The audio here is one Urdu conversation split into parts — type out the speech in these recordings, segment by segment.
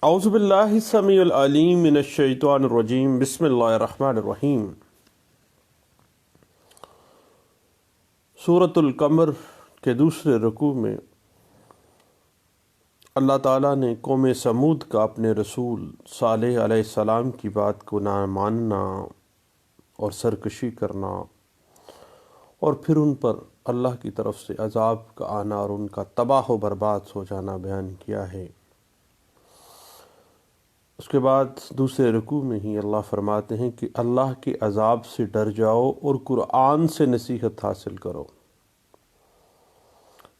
اعوذ باللہ السمیع العلیم من الشیطان الرجیم بسم اللہ الرحمن الرحیم۔ سورۃ القمر کے دوسرے رکوع میں اللہ تعالیٰ نے قوم سمود کا اپنے رسول صالح علیہ السلام کی بات کو نہ ماننا اور سرکشی کرنا اور پھر ان پر اللہ کی طرف سے عذاب کا آنا اور ان کا تباہ و برباد ہو جانا بیان کیا ہے۔ اس کے بعد دوسرے رکوع میں ہی اللہ فرماتے ہیں کہ اللہ کے عذاب سے ڈر جاؤ اور قرآن سے نصیحت حاصل کرو۔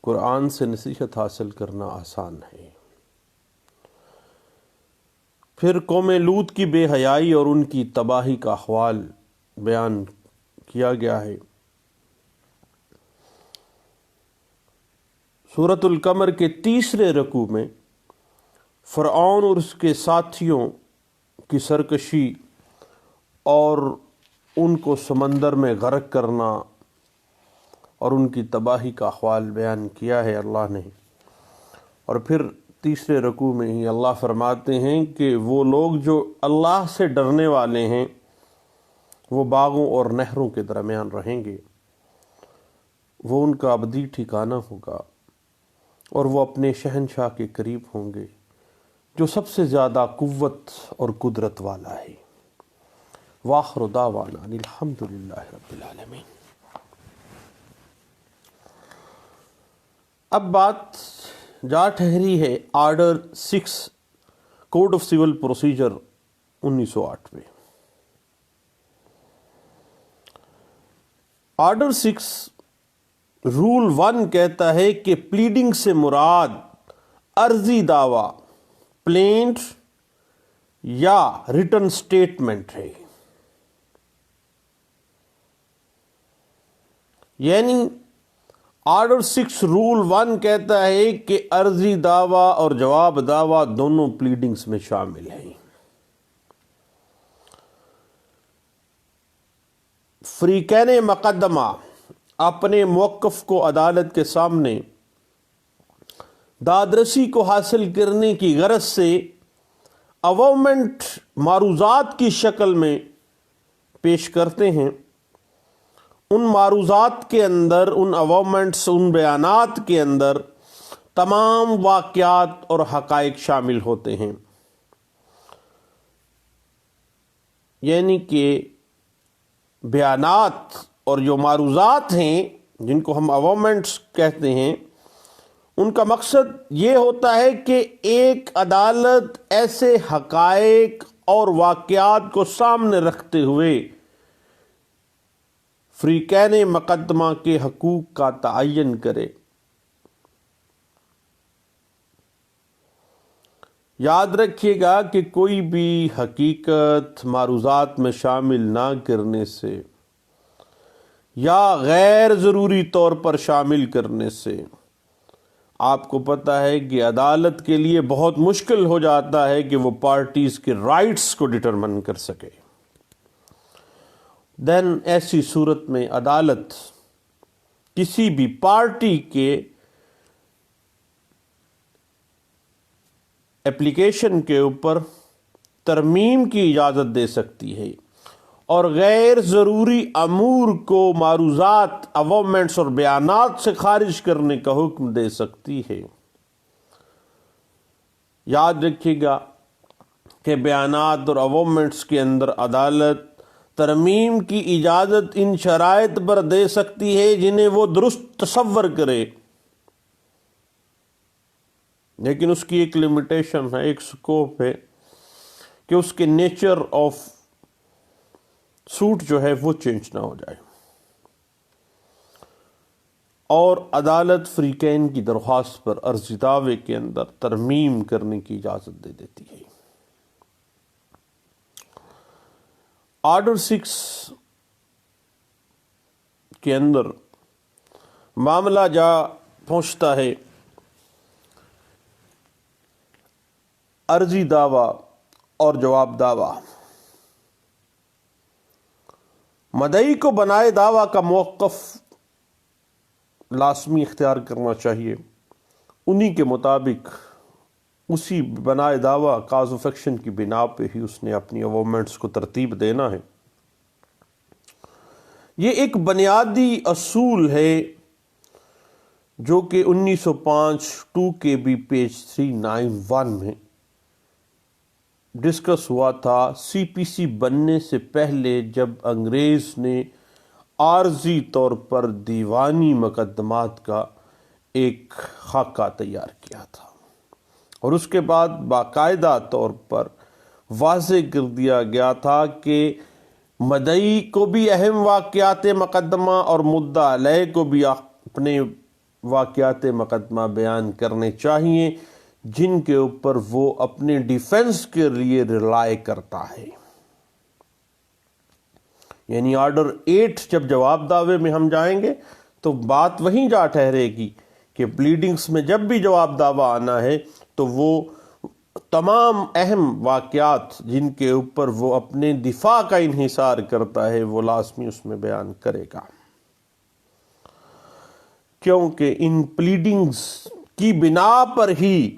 قرآن سے نصیحت حاصل کرنا آسان ہے۔ پھر قوم لوط کی بے حیائی اور ان کی تباہی کا احوال بیان کیا گیا ہے۔ سورۃ القمر کے تیسرے رکوع میں فرعون اور اس کے ساتھیوں کی سرکشی اور ان کو سمندر میں غرق کرنا اور ان کی تباہی کا احوال بیان کیا ہے اللہ نے۔ اور پھر تیسرے رکوع میں ہی اللہ فرماتے ہیں کہ وہ لوگ جو اللہ سے ڈرنے والے ہیں وہ باغوں اور نہروں کے درمیان رہیں گے، وہ ان کا ابدی ٹھکانہ ہوگا اور وہ اپنے شہنشاہ کے قریب ہوں گے جو سب سے زیادہ قوت اور قدرت والا ہے۔ وآخر دعوانا الحمد للہ رب العالمین۔ اب بات جا ٹھہری ہے order 6 code of civil procedure 1908 میں۔ آرڈر 6 رول 1 کہتا ہے کہ پلیڈنگ سے مراد عرضی دعویٰ، پلینٹ یا ریٹن سٹیٹمنٹ ہے۔ یعنی آرڈر 6 رول 1 کہتا ہے کہ عرضی دعویٰ اور جواب دعویٰ دونوں پلیڈنگز میں شامل ہیں۔ فریقین مقدمہ اپنے موقف کو عدالت کے سامنے دادرسی کو حاصل کرنے کی غرض سے اوامنٹ معروضات کی شکل میں پیش کرتے ہیں۔ ان معروضات کے اندر، ان اوامنٹس، ان بیانات کے اندر تمام واقعات اور حقائق شامل ہوتے ہیں۔ یعنی کہ بیانات اور جو معروضات ہیں جن کو ہم اوامنٹس کہتے ہیں، ان کا مقصد یہ ہوتا ہے کہ ایک عدالت ایسے حقائق اور واقعات کو سامنے رکھتے ہوئے فریقین مقدمہ کے حقوق کا تعین کرے۔ یاد رکھیے گا کہ کوئی بھی حقیقت معروضات میں شامل نہ کرنے سے یا غیر ضروری طور پر شامل کرنے سے آپ کو پتہ ہے کہ عدالت کے لیے بہت مشکل ہو جاتا ہے کہ وہ پارٹیز کے رائٹس کو ڈٹرمن کر سکے۔ دین ایسی صورت میں عدالت کسی بھی پارٹی کے اپلیکیشن کے اوپر ترمیم کی اجازت دے سکتی ہے اور غیر ضروری امور کو معروضات، اوامنٹس اور بیانات سے خارج کرنے کا حکم دے سکتی ہے۔ یاد رکھیے گا کہ بیانات اور اوامنٹس کے اندر عدالت ترمیم کی اجازت ان شرائط پر دے سکتی ہے جنہیں وہ درست تصور کرے، لیکن اس کی ایک لمیٹیشن ہے، ایک سکوپ ہے کہ اس کے نیچر آف سوٹ جو ہے وہ چینج نہ ہو جائے، اور عدالت فریقین کی درخواست پر عرضی دعوے کے اندر ترمیم کرنے کی اجازت دے دیتی ہے۔ آرڈر 6 کے اندر معاملہ جا پہنچتا ہے عرضی دعویٰ اور جواب دعویٰ۔ مدعی کو بنائے دعویٰ کا موقف لازمی اختیار کرنا چاہیے، انہی کے مطابق اسی بنائے دعویٰ کاز آف ایکشن کی بنا پہ ہی اس نے اپنی اوورمنٹس کو ترتیب دینا ہے۔ یہ ایک بنیادی اصول ہے جو کہ 1905 2KB پیج 391 میں ڈسکس ہوا تھا، سی پی سی بننے سے پہلے جب انگریز نے عارضی طور پر دیوانی مقدمات کا ایک خاکہ تیار کیا تھا، اور اس کے بعد باقاعدہ طور پر واضح کر دیا گیا تھا کہ مدعی کو بھی اہم واقعات مقدمہ اور مدعا علیہ کو بھی اپنے واقعات مقدمہ بیان کرنے چاہیے جن کے اوپر وہ اپنے ڈیفنس کے لیے ریلائی کرتا ہے۔ یعنی آرڈر 8 جب جواب دعوے میں ہم جائیں گے تو بات وہیں جا ٹھہرے گی کہ پلیڈنگز میں جب بھی جواب دعویٰ آنا ہے تو وہ تمام اہم واقعات جن کے اوپر وہ اپنے دفاع کا انحصار کرتا ہے وہ لازمی اس میں بیان کرے گا، کیونکہ ان پلیڈنگز کی بنا پر ہی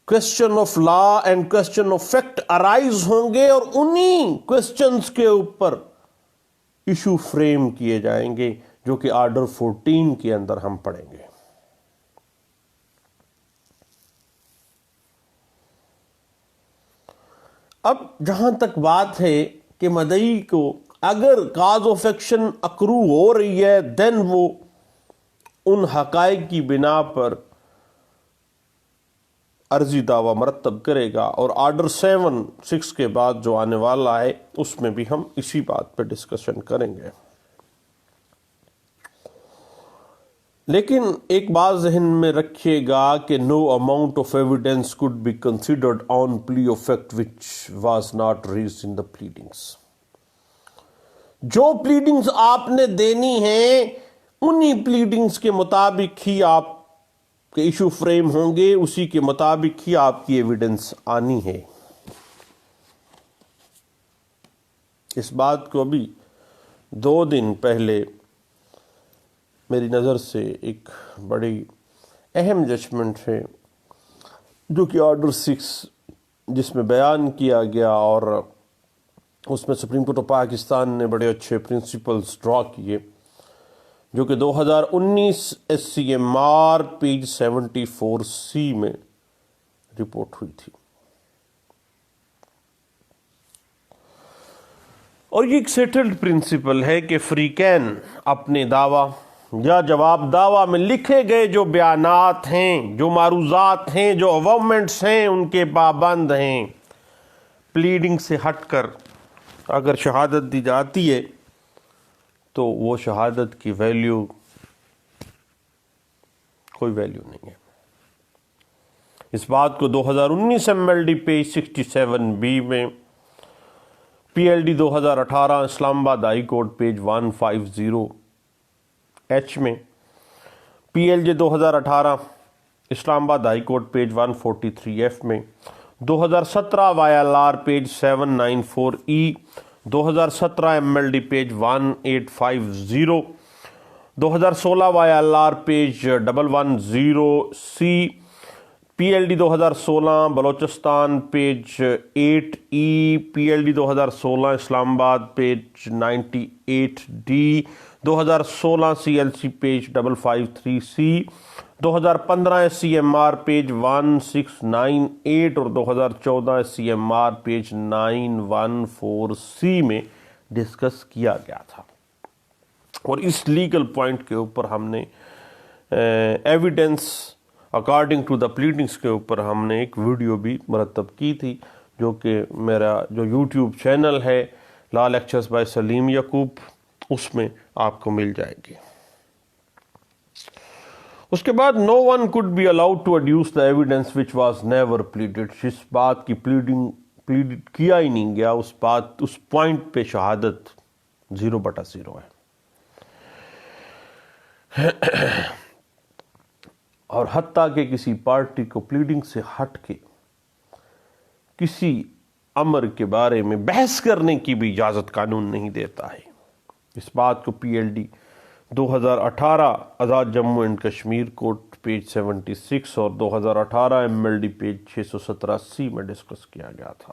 question of law and question of fact arise ہوں گے، اور انہی کوسچنز کے اوپر ایشو فریم کیے جائیں گے جو کہ آرڈر 14 کے اندر ہم پڑھیں گے۔ اب جہاں تک بات ہے کہ مدعی کو اگر کاز آف ایکشن اکرو ہو رہی ہے دین وہ ان حقائق کی بنا پر عرضی دعویٰ مرتب کرے گا، اور آرڈر 7-6 کے بعد جو آنے والا ہے اس میں بھی ہم اسی بات پہ ڈسکشن کریں گے۔ لیکن ایک بات ذہن میں رکھیے گا کہ no amount of evidence could be considered on plea of fact which was not raised in the pleadings۔ جو پلیڈنگز آپ نے دینی ہیں انہی پلیڈنگز کے مطابق ہی آپ کے ایشو فریم ہوں گے، اسی کے مطابق ہی آپ کی ایویڈنس آنی ہے۔ اس بات کو ابھی 2 دن پہلے میری نظر سے ایک بڑی اہم ججمنٹ ہے جو کہ آرڈر 6 جس میں بیان کیا گیا، اور اس میں سپریم کورٹ آف پاکستان نے بڑے اچھے پرنسپلز ڈرا کیے جو کہ 2019 SCMR پیج 74C میں رپورٹ ہوئی تھی۔ اور یہ ایک سیٹلڈ پرنسپل ہے کہ فریقین اپنے دعویٰ یا جواب دعویٰ میں لکھے گئے جو بیانات ہیں، جو معروضات ہیں، جو اوورمنٹس ہیں ان کے پابند ہیں۔ پلیڈنگ سے ہٹ کر اگر شہادت دی جاتی ہے تو وہ شہادت کی ویلیو کوئی ویلیو نہیں ہے۔ اس بات کو 2019 MLD پیج 67B میں، PLD 2018 اسلام آباد ہائی کورٹ پیج 150H میں، PLJ 2018 اسلام آباد ہائی کورٹ پیج 143F میں، 2017 YLR page 794E، 2017 MLD page 1850، 2016 YLR page 110C، PLD 2016 Balochistan page 8E، PLD 2016 اسلام آباد page 98D، 2016 CLC page 553C، 2015 SCMR page 1698 اور 2014 SCMR پیج 914C میں ڈسکس کیا گیا تھا۔ اور اس لیگل پوائنٹ کے اوپر ہم نے ایویڈنس اکارڈنگ ٹو دا پلیڈنگس کے اوپر ہم نے ایک ویڈیو بھی مرتب کی تھی جو کہ میرا جو یوٹیوب چینل ہے لا لیکچرز بائی سلیم یعقوب، اس میں آپ کو مل جائے گی۔ اس کے بعد no one could be allowed to adduce the evidence which was never pleaded، جس بات کی پلیڈ کیا ہی نہیں گیا اس پوائنٹ پہ شہادت 0/0 ہے۔ اور حتیٰ کہ کسی پارٹی کو پلیڈنگ سے ہٹ کے کسی امر کے بارے میں بحث کرنے کی بھی اجازت قانون نہیں دیتا ہے۔ اس بات کو PLD 2018 Azad Jammu and Kashmir court page 76 اور 2018 MLD پیج 617C میں ڈسکس کیا گیا تھا۔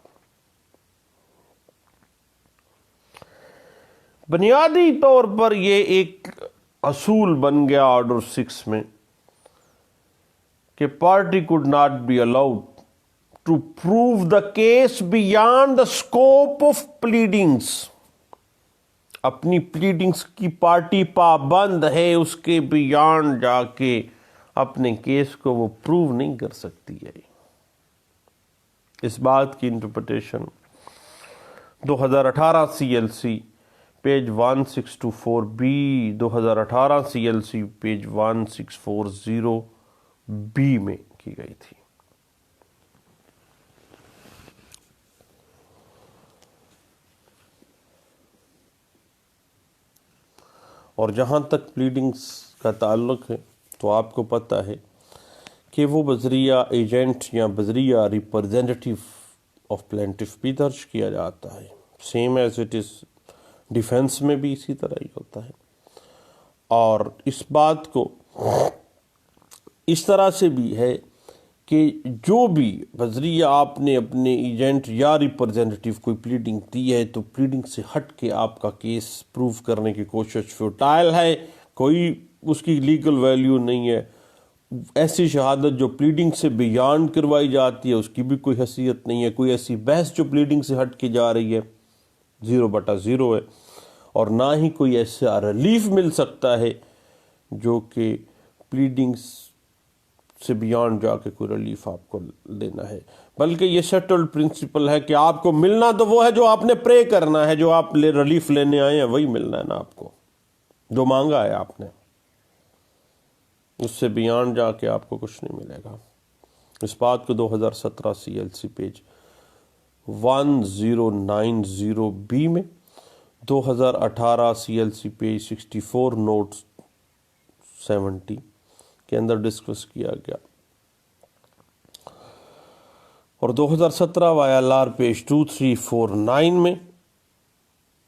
بنیادی طور پر یہ ایک اصول بن گیا آرڈر 6 میں کہ party could not be allowed to prove the case beyond the scope of pleadings۔ اپنی پلیڈنگز کی پارٹی پابند ہے، اس کے بیانڈ جا کے اپنے کیس کو وہ پروو نہیں کر سکتی ہے۔ اس بات کی interpretation 2018 CLC page 1624B، 2018 CLC page 1640B میں کی گئی تھی۔ اور جہاں تک پلیڈنگز کا تعلق ہے تو آپ کو پتہ ہے کہ وہ بذریعہ ایجنٹ یا بذریعہ ریپرزینٹیو آف پلینٹف بھی درج کیا جاتا ہے، same as it is defence میں بھی اسی طرح ہی ہوتا ہے۔ اور اس بات کو اس طرح سے بھی ہے کہ جو بھی بذریعہ آپ نے اپنے ایجنٹ یا ریپرزینٹیو کوئی پلیڈنگ دی ہے تو پلیڈنگ سے ہٹ کے آپ کا کیس پروف کرنے کی کوشش فیوٹائل ہے، کوئی اس کی لیگل ویلیو نہیں ہے۔ ایسی شہادت جو پلیڈنگ سے بیانڈ کروائی جاتی ہے اس کی بھی کوئی حیثیت نہیں ہے، کوئی ایسی بحث جو پلیڈنگ سے ہٹ کے جا رہی ہے 0/0 ہے، اور نہ ہی کوئی ایسا ریلیف مل سکتا ہے جو کہ پلیڈنگز سے بیانڈ جا کے کوئی ریلیف آپ کو دینا ہے، بلکہ یہ سیٹلڈ پرنسپل ہے کہ آپ کو ملنا تو وہ ہے جو آپ نے پرے کرنا ہے، جو آپ ریلیف لینے آئے ہیں وہی ملنا ہے نا آپ کو، جو مانگا ہے آپ نے، اس سے بیانڈ جا کے آپ کو کچھ نہیں ملے گا۔ اس بات کو 2017 CLC پیج 1090B میں، 2018 CLC پیج 64 نوٹ 70 کے اندر ڈسکس کیا گیا، اور 2017 YLR پیج 2349 میں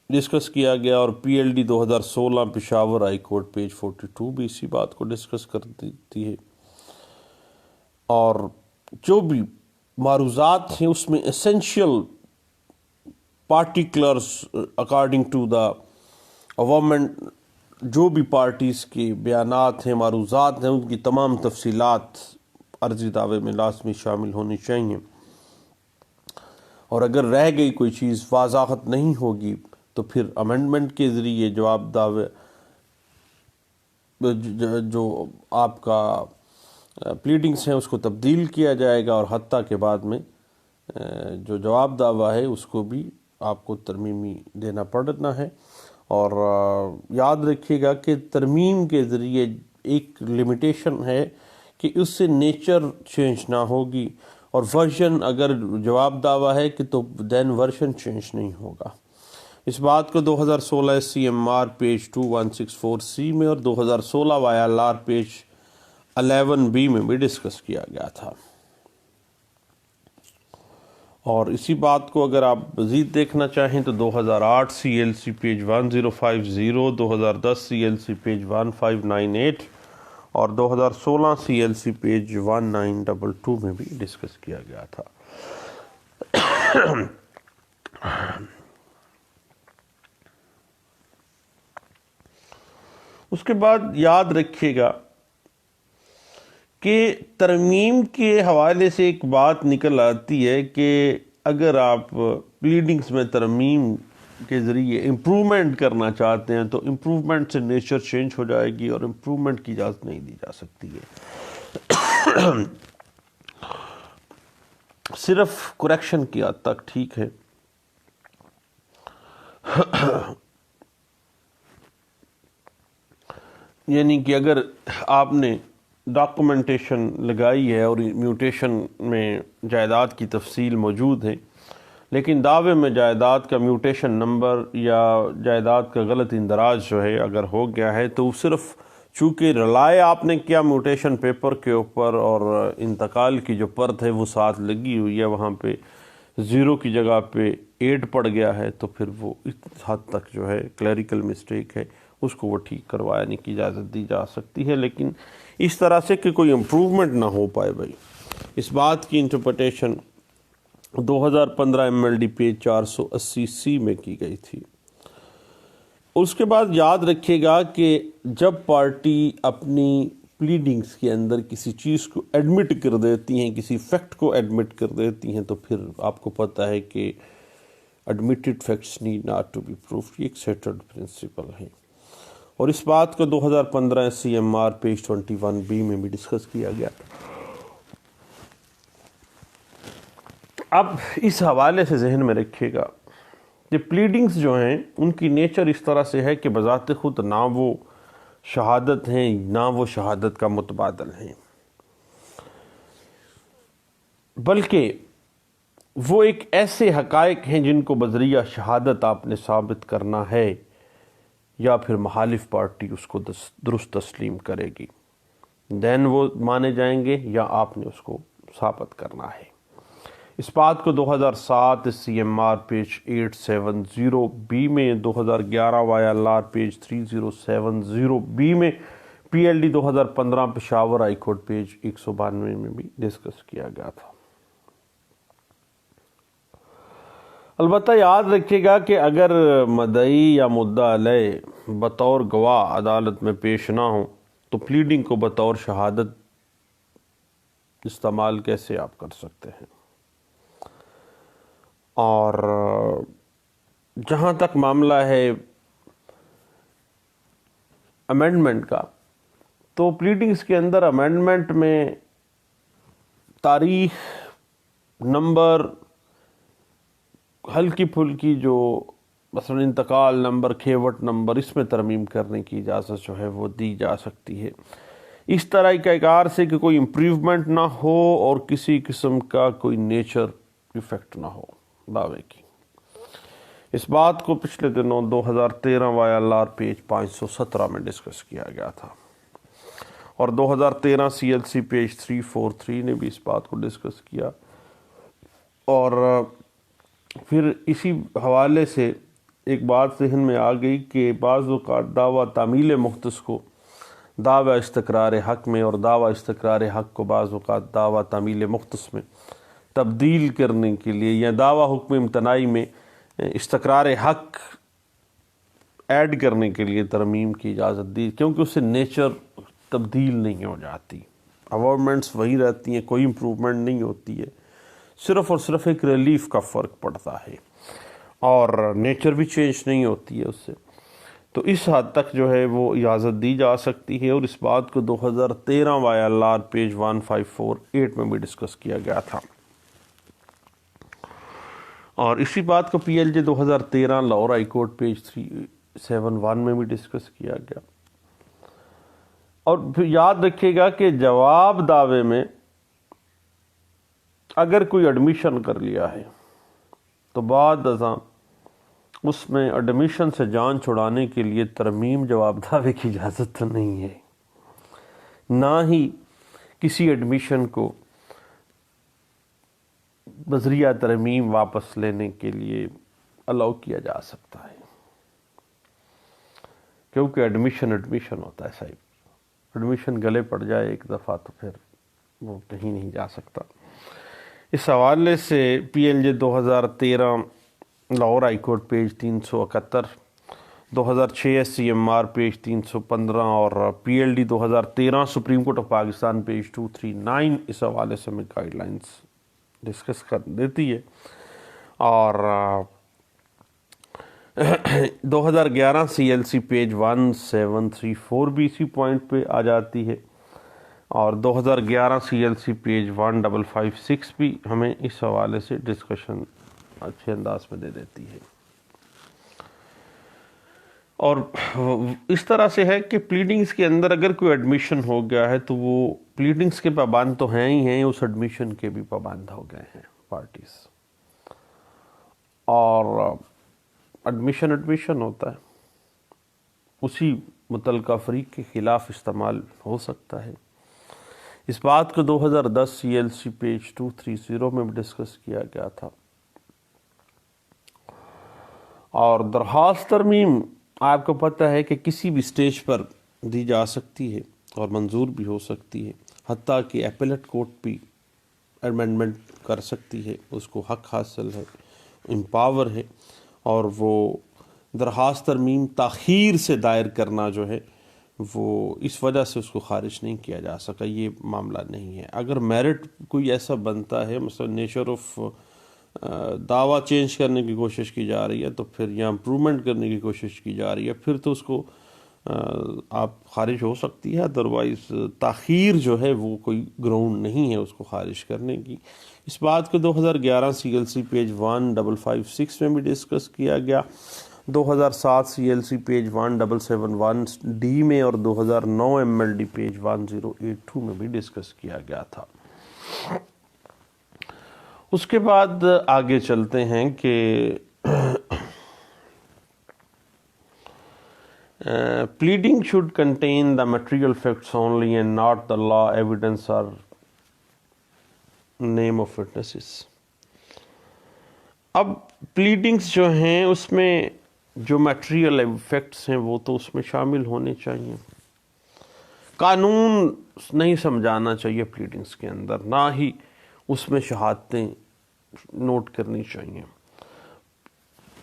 ڈسکس کیا گیا، اور PLD 2016 Peshawar high court page 42 بھی اسی بات کو ڈسکس کر دیتی ہے۔ اور جو بھی معروضات ہیں اس میں essential particulars according to the government, جو بھی پارٹیز کے بیانات ہیں، معروضات ہیں، ان کی تمام تفصیلات عرضی دعوے میں لازمی شامل ہونی چاہیے، اور اگر رہ گئی کوئی چیز وضاحت نہیں ہوگی تو پھر امینڈمنٹ کے ذریعے جواب دعوے جو آپ کا پلیڈنگز ہیں اس کو تبدیل کیا جائے گا، اور حتیٰ کے بعد میں جو جواب دعویٰ ہے اس کو بھی آپ کو ترمیمی دینا پڑنا ہے۔ اور یاد رکھیے گا کہ ترمیم کے ذریعے ایک لمیٹیشن ہے کہ اس سے نیچر چینج نہ ہوگی، اور ورژن اگر جواب دعویٰ ہے کہ تو دین ورژن چینج نہیں ہوگا۔ اس بات کو 2016 SCMR پیج 2164C میں اور 2016 YLR پیج 11B میں بھی ڈسکس کیا گیا تھا۔ اور اسی بات کو اگر آپ مزید دیکھنا چاہیں تو 2008 CLC پیج 1050، 2010 CLC پیج 1598 اور 2016 CLC پیج 1922 میں بھی ڈسکس کیا گیا تھا۔ اس کے بعد یاد رکھیے گا کہ ترمیم کے حوالے سے ایک بات نکل آتی ہے کہ اگر آپ پلیڈنگز میں ترمیم کے ذریعے امپرومنٹ کرنا چاہتے ہیں تو امپرومنٹ سے نیچر چینج ہو جائے گی، اور امپرومنٹ کی اجازت نہیں دی جا سکتی ہے۔ صرف کریکشن کی حد تک ٹھیک ہے، یعنی کہ اگر آپ نے ڈاکومنٹیشن لگائی ہے اور میوٹیشن میں جائیداد کی تفصیل موجود ہے، لیکن دعوے میں جائیداد کا میوٹیشن نمبر یا جائیداد کا غلط اندراج جو ہے اگر ہو گیا ہے تو صرف چونکہ رلائے آپ نے کیا میوٹیشن پیپر کے اوپر، اور انتقال کی جو پرت ہے وہ ساتھ لگی ہوئی ہے، وہاں پہ 0 کی جگہ پہ 8 پڑ گیا ہے، تو پھر وہ اس حد تک جو ہے کلیریکل مسٹیک ہے، اس کو وہ ٹھیک کروانے کی اجازت دی جا سکتی ہے، لیکن اس طرح سے کہ کوئی امپروومنٹ نہ ہو پائے بھائی، اس بات کی انٹرپریٹیشن 2015 MLD پیج 480C میں کی گئی تھی۔ اس کے بعد یاد رکھیے گا کہ جب پارٹی اپنی پلیڈنگز کے اندر کسی چیز کو ایڈمٹ کر دیتی ہیں، کسی فیکٹ کو ایڈمٹ کر دیتی ہیں، تو پھر آپ کو پتہ ہے کہ admitted facts need not to be proved، یہ ایک سیٹلڈ پرنسپل ہے، اور اس بات کو 2015 CMR پیج 21B میں بھی ڈسکس کیا گیا تھا۔ اب اس حوالے سے ذہن میں رکھیے گا کہ پلیڈنگز جو ہیں ان کی نیچر اس طرح سے ہے کہ بذات خود نہ وہ شہادت ہیں نہ وہ شہادت کا متبادل ہیں، بلکہ وہ ایک ایسے حقائق ہیں جن کو بذریعہ شہادت آپ نے ثابت کرنا ہے یا پھر مخالف پارٹی اس کو درست تسلیم کرے گی، دین وہ مانے جائیں گے یا آپ نے اس کو ثابت کرنا ہے۔ اس بات کو 2007 CMR پیج 870B میں، 2011 YLR پیج 3070B میں، PLD 2015 Peshawar high court page 192 میں بھی ڈسکس کیا گیا تھا۔ البتہ یاد رکھیے گا کہ اگر مدعی یا مدعا علیہ بطور گواہ عدالت میں پیش نہ ہوں تو پلیڈنگ کو بطور شہادت استعمال کیسے آپ کر سکتے ہیں؟ اور جہاں تک معاملہ ہے امینڈمنٹ کا، تو پلیڈنگز کے اندر امینڈمنٹ میں تاریخ، نمبر، ہلکی پھلکی جو مثلا انتقال نمبر، کھیوٹ نمبر، اس میں ترمیم کرنے کی اجازت جو ہے وہ دی جا سکتی ہے، اس طرح کے کار سے کہ کوئی امپروومنٹ نہ ہو اور کسی قسم کا کوئی نیچر ایفیکٹ نہ ہو دعوے کی۔ اس بات کو پچھلے دنوں 2013 YLR پیج 517 میں ڈسکس کیا گیا تھا، اور 2013 CLC پیج 343 نے بھی اس بات کو ڈسکس کیا، اور پھر اسی حوالے سے ایک بات ذہن میں آ گئی کہ بعض اوقات دعویٰ تعمیل مختص کو دعویٰ استقرار حق میں، اور دعویٰ استقرار حق کو بعض اوقات دعویٰ تعمیل مختص میں تبدیل کرنے کے لیے، یا دعویٰ حکم امتناعی میں استقرار حق ایڈ کرنے کے لیے ترمیم کی اجازت دی، کیونکہ اس سے نیچر تبدیل نہیں ہو جاتی، اوورمنٹس وہی رہتی ہیں، کوئی امپروومنٹ نہیں ہوتی ہے، صرف اور صرف ایک ریلیف کا فرق پڑتا ہے، اور نیچر بھی چینج نہیں ہوتی ہے اس سے، تو اس حد تک جو ہے وہ اجازت دی جا سکتی ہے، اور اس بات کو 2013 YLR پیج 1548 میں بھی ڈسکس کیا گیا تھا، اور اسی بات کو PLJ 2013 Lahore high court page 371 میں بھی ڈسکس کیا گیا۔ اور پھر یاد رکھیے گا کہ جواب دعوے میں اگر کوئی ایڈمیشن کر لیا ہے تو بعد ازاں اس میں ایڈمیشن سے جان چھڑانے کے لیے ترمیم جواب دعوے کی اجازت تو نہیں ہے، نہ ہی کسی ایڈمیشن کو بذریعہ ترمیم واپس لینے کے لیے الاؤ کیا جا سکتا ہے، کیونکہ ایڈمیشن ہوتا ہے صاحب، ایڈمیشن گلے پڑ جائے ایک دفعہ تو پھر وہ کہیں نہیں جا سکتا۔ اس حوالے سے PLJ 2013 Lahore high court page 371، 2006 CMR page 315 اور PLD 2013 supreme court of Pakistan page 239 اس حوالے سے میں گائیڈ لائنز ڈسکس کر دیتی ہے، اور 2011 CLC پیج 1734 بھی اسی پوائنٹ پہ آ جاتی ہے، اور 2011 CLC پیج 1556 بھی ہمیں اس حوالے سے ڈسکشن اچھے انداز میں دے دیتی ہے۔ اور اس طرح سے ہے کہ پلیڈنگز کے اندر اگر کوئی ایڈمیشن ہو گیا ہے تو وہ پلیڈنگز کے پابند تو ہیں ہی ہیں، اس ایڈمیشن کے بھی پابند ہو گئے ہیں پارٹیز، اور ایڈمیشن ہوتا ہے، اسی متعلقہ فریق کے خلاف استعمال ہو سکتا ہے۔ اس بات کو 2010 CLC پیج 230 میں بھی ڈسکس کیا گیا تھا، اور درخواست ترمیم آپ کو پتہ ہے کہ کسی بھی سٹیج پر دی جا سکتی ہے اور منظور بھی ہو سکتی ہے، حتیٰ کہ ایپلیٹ کورٹ بھی امینڈمنٹ کر سکتی ہے، اس کو حق حاصل ہے، امپاور ہے، اور وہ درخواست ترمیم تاخیر سے دائر کرنا جو ہے وہ اس وجہ سے اس کو خارج نہیں کیا جا سکا، یہ معاملہ نہیں ہے۔ اگر میرٹ کوئی ایسا بنتا ہے، مثلا نیچر آف دعویٰ چینج کرنے کی کوشش کی جا رہی ہے تو پھر یا امپرومنٹ کرنے کی کوشش کی جا رہی ہے، پھر تو اس کو آپ خارج ہو سکتی ہے، ادروائز تاخیر جو ہے وہ کوئی گراؤنڈ نہیں ہے اس کو خارج کرنے کی۔ اس بات کو 2011 CLC پیج 1556 میں بھی ڈسکس کیا گیا، 2007 CLC پیج 1771D میں، اور 2009 MLD پیج 1082 میں بھی ڈسکس کیا گیا تھا۔ اس کے بعد آگے چلتے ہیں کہ pleading should contain the material facts only and not the law, evidence or name of witnesses۔ اب pleadings جو ہیں اس میں جو material facts ہیں وہ تو اس میں شامل ہونے چاہیے، قانون نہیں سمجھانا چاہیے pleadings کے اندر، نہ ہی اس میں شہادتیں نوٹ کرنی چاہیے۔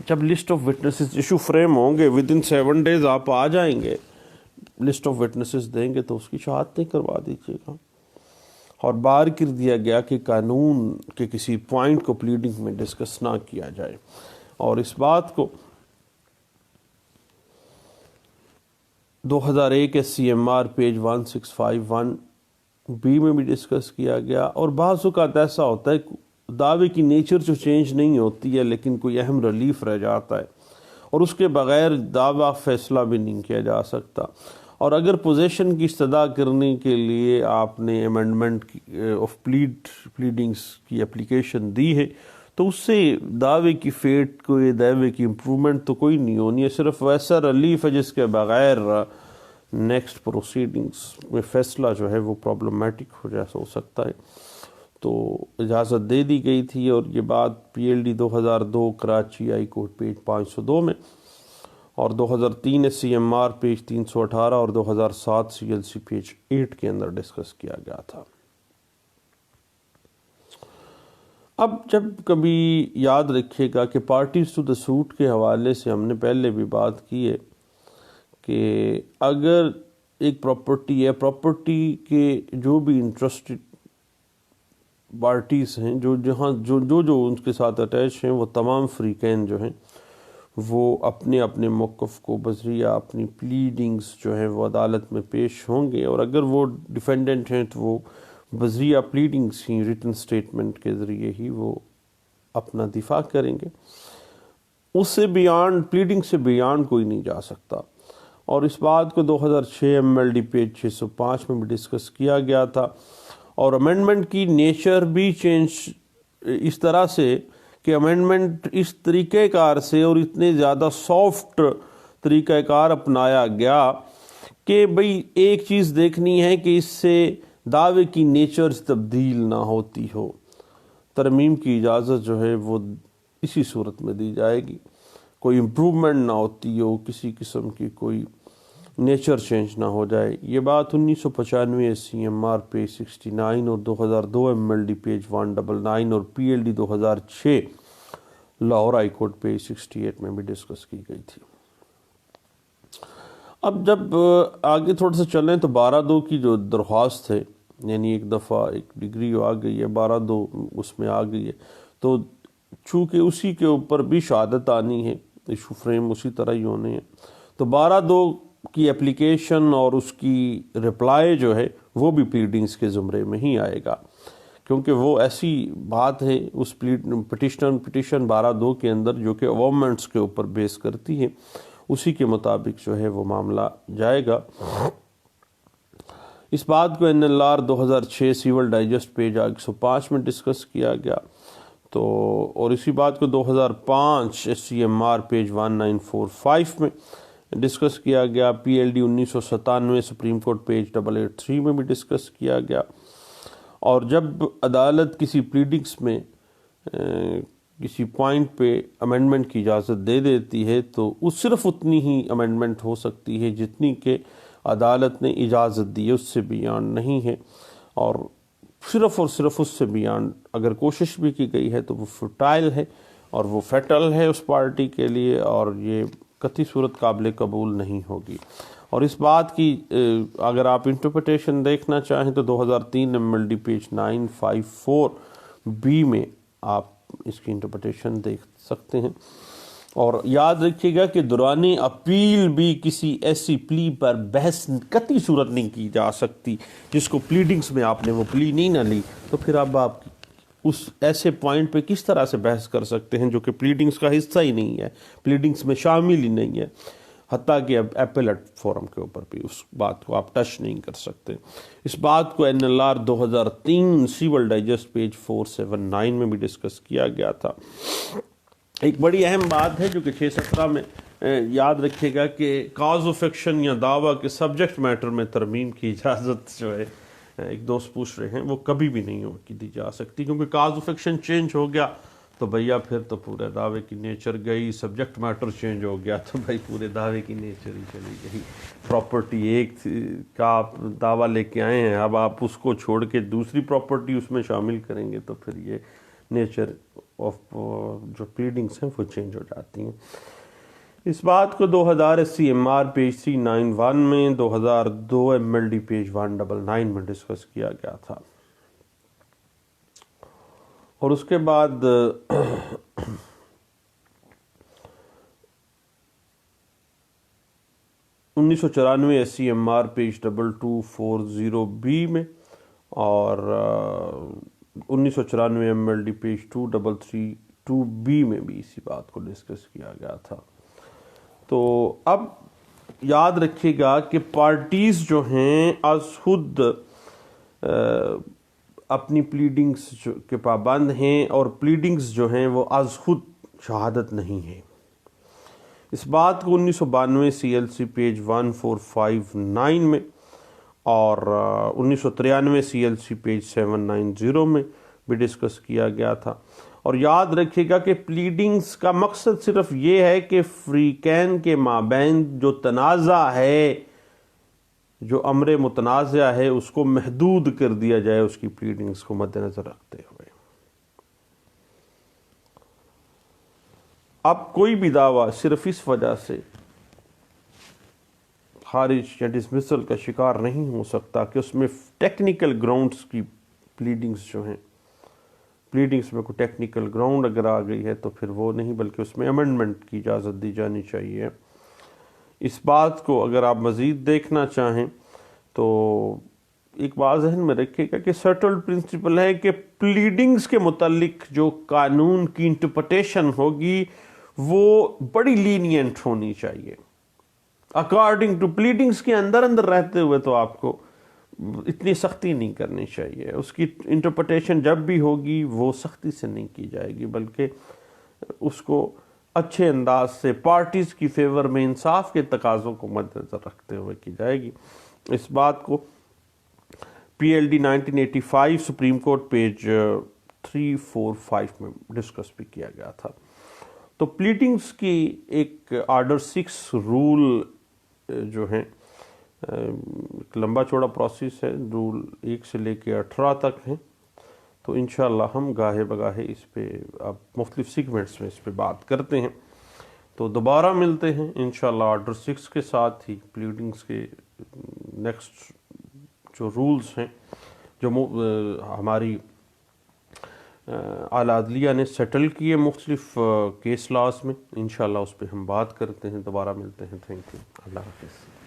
جب list of witnesses issue frame ہوں گے ودن 7 days آپ آ جائیں گے، لسٹ آف وٹنسز دیں گے تو اس کی شہادتیں کروا دیجیے گا۔ اور بار کر دیا گیا کہ قانون کے کسی پوائنٹ کو پلیڈنگ میں ڈسکس نہ کیا جائے، اور اس بات کو 2001 SCMR پیج 1651B میں بھی ڈسکس کیا گیا۔ اور بعض اوقات ایسا ہوتا ہے دعوے کی نیچر جو چینج نہیں ہوتی ہے لیکن کوئی اہم ریلیف رہ جاتا ہے، اور اس کے بغیر دعویٰ فیصلہ بھی نہیں کیا جا سکتا، اور اگر پوزیشن کی استدعا کرنے کے لیے آپ نے امینڈمنٹ آف پلیڈنگز کی اپلیکیشن دی ہے تو اس سے دعوے کی فیٹ کو، دعوے کی امپرومنٹ تو کوئی نہیں ہونی ہے، صرف ویسا ریلیف ہے جس کے بغیر نیکسٹ پروسیڈنگز میں فیصلہ جو ہے وہ پرابلمٹک ہو سکتا ہے۔ تو اجازت دے دی گئی تھی، اور یہ بات PLD 2002 Karachi high court page 502 میں، اور 2003 SCMR پیج 318 اور 2007 CLC پیج 8 کے اندر ڈسکس کیا گیا تھا۔ اب جب کبھی یاد رکھیے گا کہ پارٹیز ٹو دا سوٹ کے حوالے سے ہم نے پہلے بھی بات کی ہے کہ اگر ایک پراپرٹی ہے، پراپرٹی کے جو بھی انٹرسٹڈ پارٹیز ہیں جو ان کے ساتھ اٹیچ ہیں، وہ تمام فریقین جو ہیں وہ اپنے اپنے موقف کو بذریعہ اپنی پلیڈنگز جو ہیں وہ عدالت میں پیش ہوں گے، اور اگر وہ ڈیفینڈنٹ ہیں تو وہ بذریعہ پلیڈنگز ہی، ریٹن سٹیٹمنٹ کے ذریعے ہی وہ اپنا دفاع کریں گے۔ اس سے بیانڈ، پلیڈنگ سے بیانڈ کوئی نہیں جا سکتا، اور اس بات کو 2006 MLD پیج 605 میں بھی ڈسکس کیا گیا تھا۔ اور امینڈمنٹ کی نیچر بھی چینج اس طرح سے کہ امینڈمنٹ اس طریقہ کار سے اور اتنے زیادہ سافٹ طریقہ کار اپنایا گیا کہ بھئی ایک چیز دیکھنی ہے کہ اس سے دعوے کی نیچر تبدیل نہ ہوتی ہو، ترمیم کی اجازت جو ہے وہ اسی صورت میں دی جائے گی، کوئی امپرومنٹ نہ ہوتی ہو، کسی قسم کی کوئی نیچر چینج نہ ہو جائے۔ یہ بات 1995 SCMR پیج 69 اور 2002 MLD پیج 199 اور PLD 2006 Lahore high court page 68 میں بھی ڈسکس کی گئی تھی۔ اب جب آگے تھوڑا سا چلیں تو 12(2) کی جو درخواست ہے، یعنی ایک دفعہ ایک ڈگری آ گئی ہے، 12(2) اس میں آ گئی ہے، تو چونکہ اسی کے اوپر بھی شہادت آنی ہے، ایشو فریم اسی طرح ہی ہونے ہیں، تو 12(2) کی اپلیکیشن اور اس کی رپلائی جو ہے وہ بھی پلیڈنگز کے زمرے میں ہی آئے گا، کیونکہ وہ ایسی بات ہے اس پٹیشن 12(2) کے اندر جو کہ اوورمنٹس کے اوپر بیس کرتی ہے، اسی کے مطابق جو ہے وہ معاملہ جائے گا۔ اس بات کو NLR 2006 سیول ڈائجسٹ پیج 105 میں ڈسکس کیا گیا، تو اور اسی بات کو 2005 SCMR پیج 1945 میں ڈسکس کیا گیا، PLD 1997 سپریم کورٹ پیج 883 میں بھی ڈسکس کیا گیا۔ اور جب عدالت کسی پلیڈنگز میں کسی پوائنٹ پہ امینڈمنٹ کی اجازت دے دیتی ہے تو صرف اتنی ہی امینڈمنٹ ہو سکتی ہے جتنی کہ عدالت نے اجازت دی ہے، اس سے بیان نہیں ہے، اور صرف اس سے بیان اگر کوشش بھی کی گئی ہے تو وہ فوٹائل ہے اور وہ فیٹل ہے اس پارٹی کے لیے، اور یہ قطعی صورت قابل قبول نہیں ہوگی۔ اور اس بات کی اگر آپ انٹرپریٹیشن دیکھنا چاہیں تو 2003 MLD پیج 954B میں آپ اس کی انٹرپریٹیشن دیکھ سکتے ہیں۔ اور یاد رکھیے گا کہ دوران اپیل بھی کسی ایسی پلی پر بحث قطعی صورت نہیں کی جا سکتی جس کو پلیڈنگز میں آپ نے وہ پلی نہیں نہ لی، تو پھر اب آپ اس ایسے پوائنٹ پہ کس طرح سے بحث کر سکتے ہیں جو کہ پلیڈنگز کا حصہ ہی نہیں ہے، پلیڈنگز میں شامل ہی نہیں ہے، حتیٰ کہ اب ایپیلٹ فورم کے اوپر بھی اس بات کو آپ ٹچ نہیں کر سکتے۔ اس بات کو NLR 2003 سیول ڈائجسٹ پیج 479 میں بھی ڈسکس کیا گیا تھا۔ ایک بڑی اہم بات ہے جو کہ 617 میں یاد رکھیے گا کہ کاز آف ایکشن یا دعویٰ کے سبجیکٹ میٹر میں ترمیم کی اجازت جو ہے ایک دوست پوچھ رہے ہیں وہ کبھی بھی نہیں دی جا سکتی، کیونکہ کاز آف ایکشن چینج ہو گیا تو بھیا پھر تو پورے دعوے کی نیچر گئی، سبجیکٹ میٹر چینج ہو گیا تو بھائی پورے دعوے کی نیچر ہی چلی گئی۔ پراپرٹی ایک کا آپ دعویٰ لے کے آئے ہیں، اب آپ اس کو چھوڑ کے دوسری پراپرٹی اس میں شامل کریں گے تو پھر یہ نیچر آف جو پلیڈنگس ہیں وہ چینج ہو جاتی ہیں۔ اس بات کو 2080 MR پیج 391 میں، 2002 MLD پیج 199 میں ڈسکس کیا گیا تھا۔ اور اس کے بعد 1994 SC MR پیج 2240B میں، اور 1994 MLD پیج 2332B میں بھی اسی بات کو ڈسکس کیا گیا تھا۔ تو اب یاد رکھیے گا کہ پارٹیز جو ہیں از خود اپنی پلیڈنگز کے پابند ہیں، اور پلیڈنگز جو ہیں وہ از خود شہادت نہیں ہیں۔ اس بات کو 1992 CLC پیج 1459 میں اور 1993 CLC پیج 790 میں بھی ڈسکس کیا گیا تھا۔ اور یاد رکھیے گا کہ پلیڈنگز کا مقصد صرف یہ ہے کہ فریقین کے مابین جو تنازع ہے، جو امر متنازع ہے، اس کو محدود کر دیا جائے اس کی پلیڈنگز کو مد نظر رکھتے ہوئے۔ اب کوئی بھی دعویٰ صرف اس وجہ سے خارج یا ڈسمسل کا شکار نہیں ہو سکتا کہ اس میں ٹیکنیکل گراؤنڈز کی پلیڈنگز جو ہیں، پلیڈنگز میں کوئی ٹیکنیکل گراؤنڈ اگر آ گئی ہے تو پھر وہ نہیں، بلکہ اس میں امینڈمنٹ کی اجازت دی جانی چاہیے۔ اس بات کو اگر آپ مزید دیکھنا چاہیں تو ایک بات ذہن میں رکھیے گا کہ سیٹلڈ پرنسپل ہے کہ پلیڈنگز کے متعلق جو قانون کی انٹرپریٹیشن ہوگی وہ بڑی لینینٹ ہونی چاہیے۔ اکارڈنگ ٹو پلیڈنگز کے اندر رہتے ہوئے تو آپ کو اتنی سختی نہیں کرنی چاہیے، اس کی انٹرپریٹیشن جب بھی ہوگی وہ سختی سے نہیں کی جائے گی، بلکہ اس کو اچھے انداز سے پارٹیز کی فیور میں انصاف کے تقاضوں کو مد نظر رکھتے ہوئے کی جائے گی۔ اس بات کو PLD 1985 سپریم کورٹ پیج 345 میں ڈسکس بھی کیا گیا تھا۔ تو پلیڈنگز کی ایک آرڈر 6 رول جو ہیں، ایک لمبا چوڑا پروسیس ہے، رول 1 سے لے کے 18 تک ہیں، تو انشاءاللہ ہم گاہے بگاہے اس پہ اب مختلف سیگمنٹس میں اس پہ بات کرتے ہیں۔ تو دوبارہ ملتے ہیں انشاءاللہ آرڈر 6 کے ساتھ ہی، پلیڈنگز کے نیکسٹ جو رولز ہیں جو ہماری اعلیٰ عدلیہ نے سیٹل کیے مختلف کیس لاز میں، انشاءاللہ اس پہ ہم بات کرتے ہیں۔ دوبارہ ملتے ہیں، تھینک یو، اللہ حافظ۔